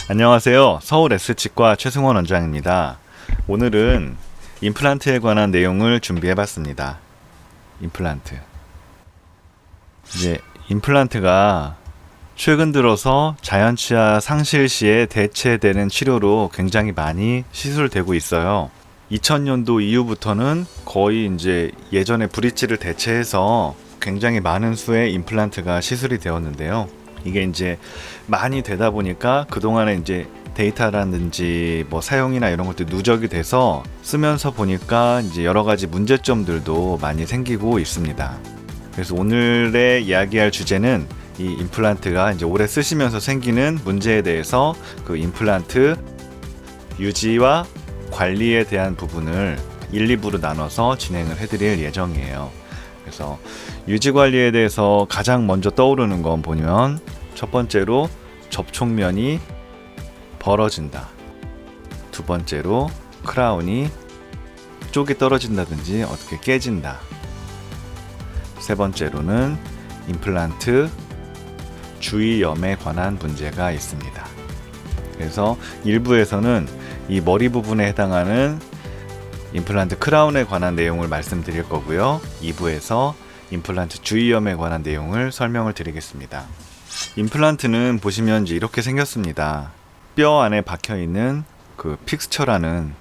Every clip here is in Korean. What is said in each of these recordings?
안녕하세요. 서울 S치과 최승원 원장입니다. 오늘은 임플란트에 관한 내용을 준비해봤습니다. 임플란트. 이제 임플란트가 최근 들어서 자연치아 상실 시에 대체되는 치료로 굉장히 많이 시술되고 있어요. 2000년도 이후부터는 거의 이제 예전에 브릿지를 대체해서 굉장히 많은 수의 임플란트가 시술이 되었는데요. 이게 이제 많이 되다 보니까 그동안에 이제 데이터라든지 뭐 사용이나 이런 것들이 누적이 돼서 쓰면서 보니까 이제 여러 가지 문제점들도 많이 생기고 있습니다. 그래서 오늘의 이야기할 주제는 이 임플란트가 이제 오래 쓰시면서 생기는 문제에 대해서 그 임플란트 유지와 관리에 대한 부분을 1, 2부로 나눠서 진행을 해드릴 예정이에요. 그래서 유지 관리에 대해서 가장 먼저 떠오르는 건 보면 첫 번째로 접촉면이 벌어진다. 두 번째로 크라운이 쪽이 떨어진다든지 어떻게 깨진다. 세 번째로는 임플란트 주위염에 관한 문제가 있습니다. 그래서 1부에서는 이 머리 부분에 해당하는 임플란트 크라운에 관한 내용을 말씀드릴 거고요. 2부에서 임플란트 주위염에 관한 내용을 설명을 드리겠습니다. 임플란트는 보시면 이제 이렇게 생겼습니다. 뼈 안에 박혀 있는 그 픽스처라는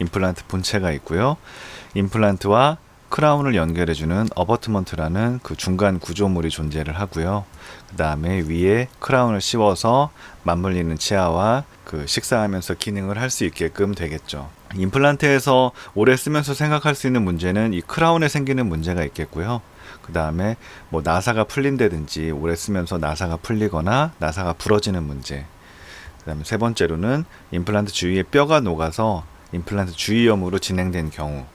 임플란트 본체가 있고요. 임플란트와 크라운을 연결해주는 어버트먼트라는 그 중간 구조물이 존재를 하고요. 그 다음에 위에 크라운을 씌워서 맞물리는 치아와 그 식사하면서 기능을 할 수 있게끔 되겠죠. 임플란트에서 오래 쓰면서 생각할 수 있는 문제는 이 크라운에 생기는 문제가 있겠고요. 그 다음에 뭐 나사가 풀린다든지 오래 쓰면서 나사가 풀리거나 나사가 부러지는 문제. 그 다음에 세 번째로는 임플란트 주위에 뼈가 녹아서 임플란트 주위염으로 진행된 경우.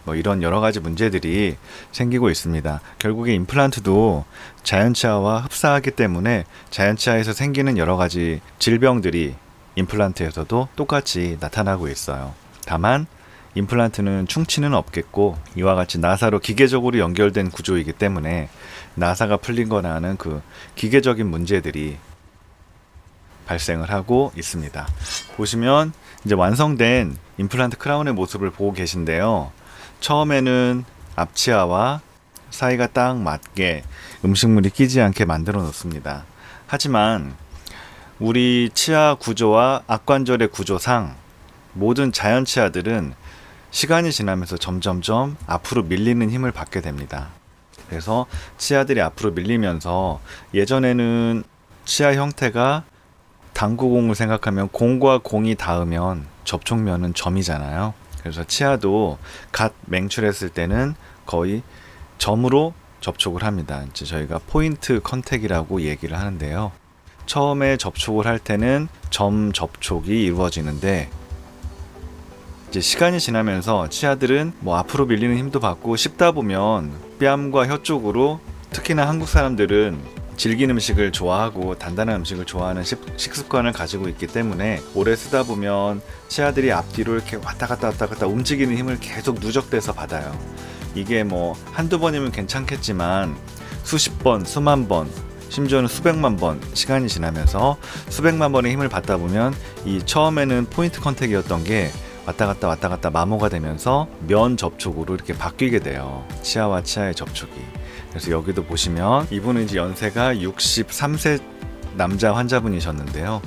뭐 이런 여러 가지 문제들이 생기고 있습니다. 결국에 임플란트도 자연치아와 흡사하기 때문에 자연치아에서 생기는 여러 가지 질병들이 임플란트에서도 똑같이 나타나고 있어요. 다만 임플란트는 충치는 없겠고 이와 같이 나사로 기계적으로 연결된 구조이기 때문에 나사가 풀린 거나 하는 그 기계적인 문제들이 발생을 하고 있습니다. 보시면 이제 완성된 임플란트 크라운의 모습을 보고 계신데요. 처음에는 앞치아와 사이가 딱 맞게 음식물이 끼지 않게 만들어 놓습니다. 하지만 우리 치아 구조와 악관절의 구조상 모든 자연 치아들은 시간이 지나면서 점점점 앞으로 밀리는 힘을 받게 됩니다. 그래서 치아들이 앞으로 밀리면서 예전에는 치아 형태가 당구공을 생각하면 공과 공이 닿으면 접촉면은 점이잖아요. 그래서 치아도 갓 맹출했을 때는 거의 점으로 접촉을 합니다. 이제 저희가 포인트 컨택이라고 얘기를 하는데요. 처음에 접촉을 할 때는 점 접촉이 이루어지는데 이제 시간이 지나면서 치아들은 뭐 앞으로 밀리는 힘도 받고 씹다 보면 뺨과 혀 쪽으로, 특히나 한국 사람들은 질긴 음식을 좋아하고 단단한 음식을 좋아하는 식습관을 가지고 있기 때문에 오래 쓰다 보면 치아들이 앞뒤로 이렇게 왔다 갔다 움직이는 힘을 계속 누적돼서 받아요. 이게 뭐 한두 번이면 괜찮겠지만 수십 번, 수만 번, 심지어는 수백만 번 시간이 지나면서 수백만 번의 힘을 받다 보면 이 처음에는 포인트 컨택이었던 게 왔다 갔다 마모가 되면서 면 접촉으로 이렇게 바뀌게 돼요. 치아와 치아의 접촉이. 그래서 여기도 보시면 이분은 이제 연세가 63세 남자 환자분이셨는데요.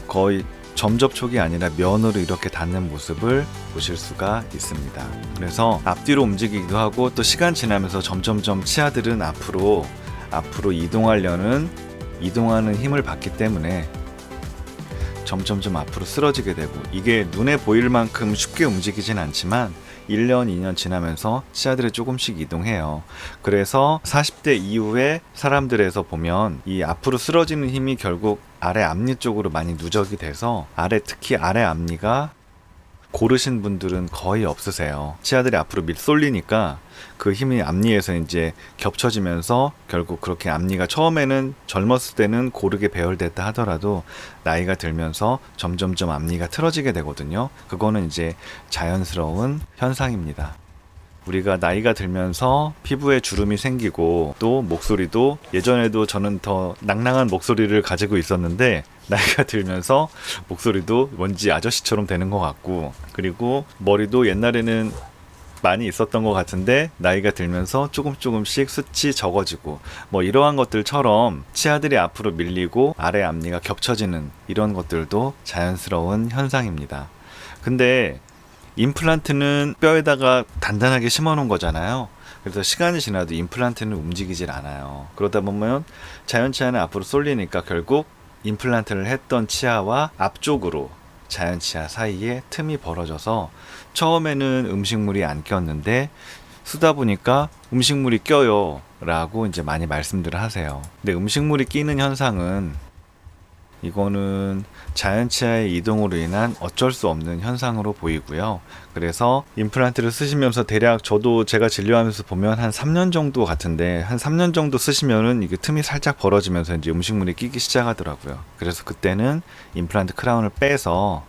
거의 점 접촉이 아니라 면으로 이렇게 닿는 모습을 보실 수가 있습니다. 그래서 앞뒤로 움직이기도 하고 또 시간 지나면서 점점점 치아들은 앞으로 이동하는 힘을 받기 때문에 점점점 앞으로 쓰러지게 되고, 이게 눈에 보일 만큼 쉽게 움직이진 않지만 1년, 2년 지나면서 치아들이 조금씩 이동해요. 그래서 40대 이후에 사람들에서 보면 이 앞으로 쓰러지는 힘이 결국 아래 앞니 쪽으로 많이 누적이 돼서 특히 아래 앞니가 고르신 분들은 거의 없으세요. 치아들이 앞으로 쏠리니까 그 힘이 앞니에서 이제 겹쳐지면서 결국 그렇게 앞니가 처음에는 젊었을 때는 고르게 배열됐다 하더라도 나이가 들면서 점점점 앞니가 틀어지게 되거든요. 그거는 이제 자연스러운 현상입니다. 우리가 나이가 들면서 피부에 주름이 생기고 또 목소리도 예전에도 저는 더 낭낭한 목소리를 가지고 있었는데 나이가 들면서 목소리도 왠지 아저씨처럼 되는 것 같고 그리고 머리도 옛날에는 많이 있었던 것 같은데 나이가 들면서 조금씩 숱이 적어지고 뭐 이러한 것들처럼 치아들이 앞으로 밀리고 아래 앞니가 겹쳐지는 이런 것들도 자연스러운 현상입니다. 근데 임플란트는 뼈에다가 단단하게 심어 놓은 거잖아요. 그래서 시간이 지나도 임플란트는 움직이질 않아요. 그러다 보면 자연 치아는 앞으로 쏠리니까 결국 임플란트를 했던 치아와 앞쪽으로 자연 치아 사이에 틈이 벌어져서 처음에는 음식물이 안 꼈는데 쓰다 보니까 음식물이 껴요 라고 이제 많이 말씀들을 하세요. 근데 음식물이 끼는 현상은 이거는 자연 치아의 이동으로 인한 어쩔 수 없는 현상으로 보이고요. 그래서 임플란트를 쓰시면서 대략 저도 제가 진료하면서 보면 한 3년 정도 같은데 한 3년 정도 쓰시면은 이게 틈이 살짝 벌어지면서 이제 음식물이 끼기 시작하더라고요. 그래서 그때는 임플란트 크라운을 빼서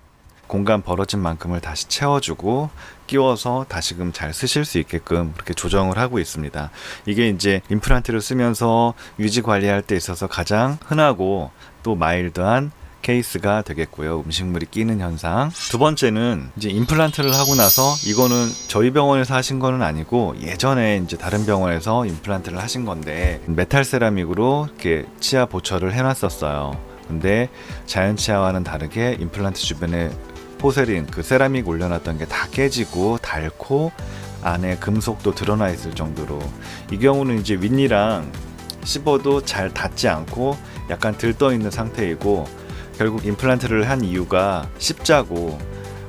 공간 벌어진 만큼을 다시 채워주고 끼워서 다시금 잘 쓰실 수 있게끔 그렇게 조정을 하고 있습니다. 이게 이제 임플란트를 쓰면서 유지 관리할 때 있어서 가장 흔하고 또 마일드한 케이스가 되겠고요. 음식물이 끼는 현상. 두 번째는 이제 임플란트를 하고 나서 이거는 저희 병원에서 하신 거는 아니고 예전에 이제 다른 병원에서 임플란트를 하신 건데 메탈 세라믹으로 이렇게 치아 보철을 해놨었어요. 근데 자연 치아와는 다르게 임플란트 주변에 포세린 그 세라믹 올려놨던 게 다 깨지고 닳고 안에 금속도 드러나 있을 정도로 이 경우는 이제 윗니랑 씹어도 잘 닿지 않고 약간 들떠 있는 상태이고 결국 임플란트를 한 이유가 씹자고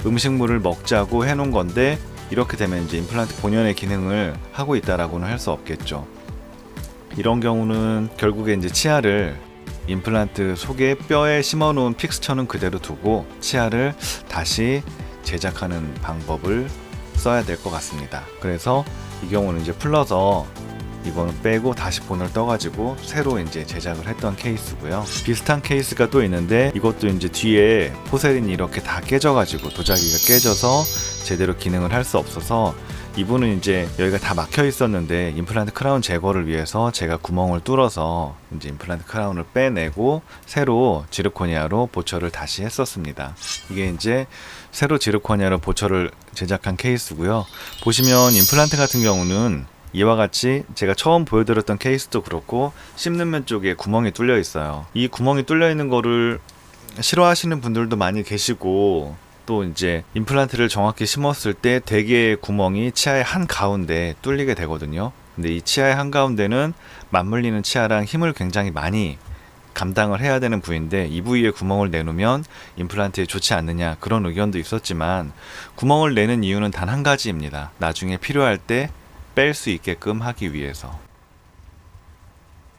음식물을 먹자고 해놓은 건데 이렇게 되면 이제 임플란트 본연의 기능을 하고 있다라고는 할 수 없겠죠. 이런 경우는 결국에 이제 치아를 임플란트 속에 뼈에 심어놓은 픽스처는 그대로 두고 치아를 다시 제작하는 방법을 써야 될 것 같습니다. 그래서 이 경우는 이제 풀러서 이거는 빼고 다시 본을 떠가지고 새로 이제 제작을 했던 케이스고요. 비슷한 케이스가 또 있는데 이것도 이제 뒤에 포세린이 이렇게 다 깨져가지고 도자기가 깨져서 제대로 기능을 할 수 없어서 이분은 이제 여기가 다 막혀 있었는데 임플란트 크라운 제거를 위해서 제가 구멍을 뚫어서 이제 임플란트 크라운을 빼내고 새로 지르코니아로 보철을 다시 했었습니다. 이게 이제 새로 지르코니아로 보철을 제작한 케이스고요. 보시면 임플란트 같은 경우는 이와 같이 제가 처음 보여드렸던 케이스도 그렇고 씹는 면 쪽에 구멍이 뚫려 있어요. 이 구멍이 뚫려 있는 거를 싫어하시는 분들도 많이 계시고 또 이제 임플란트를 정확히 심었을 때 대개의 구멍이 치아의 한가운데 뚫리게 되거든요. 근데 이 치아의 한가운데는 맞물리는 치아랑 힘을 굉장히 많이 감당을 해야 되는 부위인데 이 부위에 구멍을 내놓으면 임플란트에 좋지 않느냐 그런 의견도 있었지만 구멍을 내는 이유는 단 한 가지입니다. 나중에 필요할 때 뺄 수 있게끔 하기 위해서.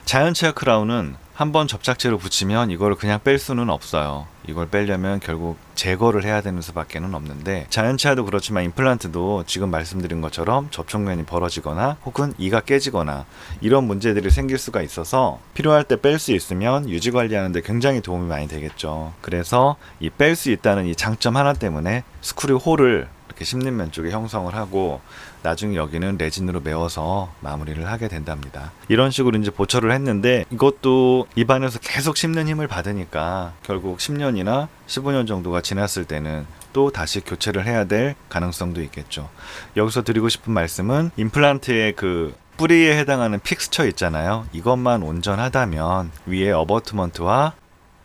자연 치아 크라운은 한번 접착제로 붙이면 이걸 그냥 뺄 수는 없어요. 이걸 빼려면 결국 제거를 해야 되는 수밖에는 없는데 자연 치아도 그렇지만 임플란트도 지금 말씀드린 것처럼 접촉면이 벌어지거나 혹은 이가 깨지거나 이런 문제들이 생길 수가 있어서 필요할 때 뺄 수 있으면 유지 관리하는 데 굉장히 도움이 많이 되겠죠. 그래서 이 뺄 수 있다는 이 장점 하나 때문에 스크류 홀을 이렇게 씹는 면 쪽에 형성을 하고 나중에 여기는 레진으로 메워서 마무리를 하게 된답니다. 이런 식으로 이제 보철을 했는데 이것도 입안에서 계속 씹는 힘을 받으니까 결국 10년이나 15년 정도가 지났을 때는 또 다시 교체를 해야 될 가능성도 있겠죠. 여기서 드리고 싶은 말씀은 임플란트의 그 뿌리에 해당하는 픽스처 있잖아요. 이것만 온전하다면 위에 어버트먼트와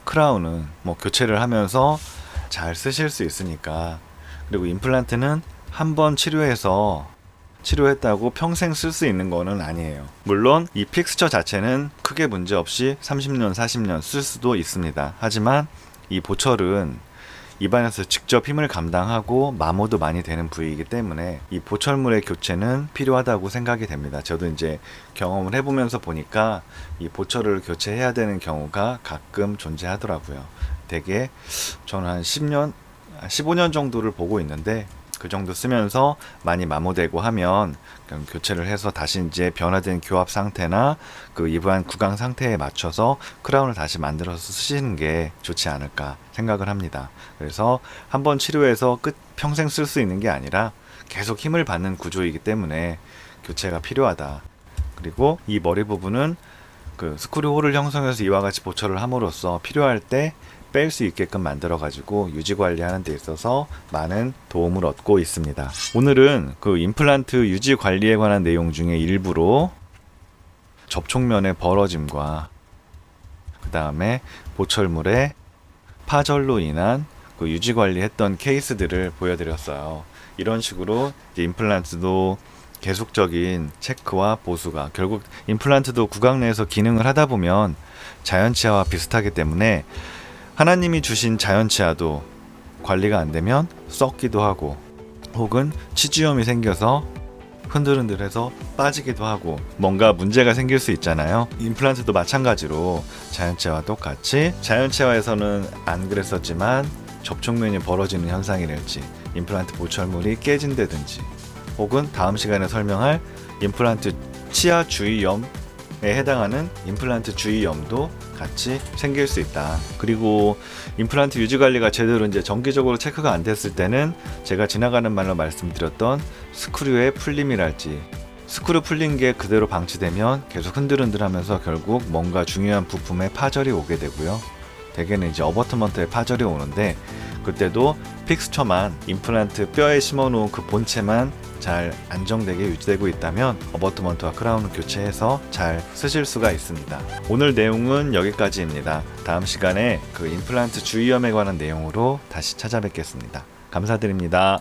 크라운은 뭐 교체를 하면서 잘 쓰실 수 있으니까. 그리고 임플란트는 한번 치료했다고 평생 쓸 수 있는 거는 아니에요. 물론 이 픽스처 자체는 크게 문제없이 30년, 40년 쓸 수도 있습니다. 하지만 이 보철은 입안에서 직접 힘을 감당하고 마모도 많이 되는 부위이기 때문에 이 보철물의 교체는 필요하다고 생각이 됩니다. 저도 이제 경험을 해보면서 보니까 이 보철을 교체해야 되는 경우가 가끔 존재하더라고요. 되게 저는 한 10년, 15년 정도를 보고 있는데 그 정도 쓰면서 많이 마모되고 하면 그럼 교체를 해서 다시 이제 변화된 교합 상태나 그 입안 구강 상태에 맞춰서 크라운을 다시 만들어서 쓰시는 게 좋지 않을까 생각을 합니다. 그래서 한번 치료해서 평생 쓸 수 있는 게 아니라 계속 힘을 받는 구조이기 때문에 교체가 필요하다. 그리고 이 머리 부분은 그 스크류 홀을 형성해서 이와 같이 보철을 함으로써 필요할 때 뺄 수 있게끔 만들어 가지고 유지 관리하는 데 있어서 많은 도움을 얻고 있습니다. 오늘은 그 임플란트 유지 관리에 관한 내용 중에 일부로 접촉면의 벌어짐과 그 다음에 보철물의 파절로 인한 그 유지 관리했던 케이스들을 보여드렸어요. 이런 식으로 이제 임플란트도 계속적인 체크와 보수가, 결국 임플란트도 구강 내에서 기능을 하다 보면 자연치아와 비슷하기 때문에 하나님이 주신 자연치아도 관리가 안 되면 썩기도 하고, 혹은 치주염이 생겨서 흔들흔들해서 빠지기도 하고 뭔가 문제가 생길 수 있잖아요. 임플란트도 마찬가지로 자연치아와 똑같이, 자연치아에서는 안 그랬었지만 접촉면이 벌어지는 현상이랄지, 임플란트 보철물이 깨진다든지, 혹은 다음 시간에 설명할 임플란트 치아 주위염에 해당하는 임플란트 주위염도 같이 생길 수 있다. 그리고 임플란트 유지 관리가 제대로 이제 정기적으로 체크가 안 됐을 때는 제가 지나가는 말로 말씀드렸던 스크류의 풀림이랄지, 스크류 풀린 게 그대로 방치되면 계속 흔들흔들하면서 결국 뭔가 중요한 부품에 파절이 오게 되고요. 대개는 이제 어버트먼트에 파절이 오는데, 그때도 픽스처만, 임플란트 뼈에 심어놓은 그 본체만 잘 안정되게 유지되고 있다면 어버트먼트와 크라운을 교체해서 잘 쓰실 수가 있습니다. 오늘 내용은 여기까지입니다. 다음 시간에 그 임플란트 주위염에 관한 내용으로 다시 찾아뵙겠습니다. 감사드립니다.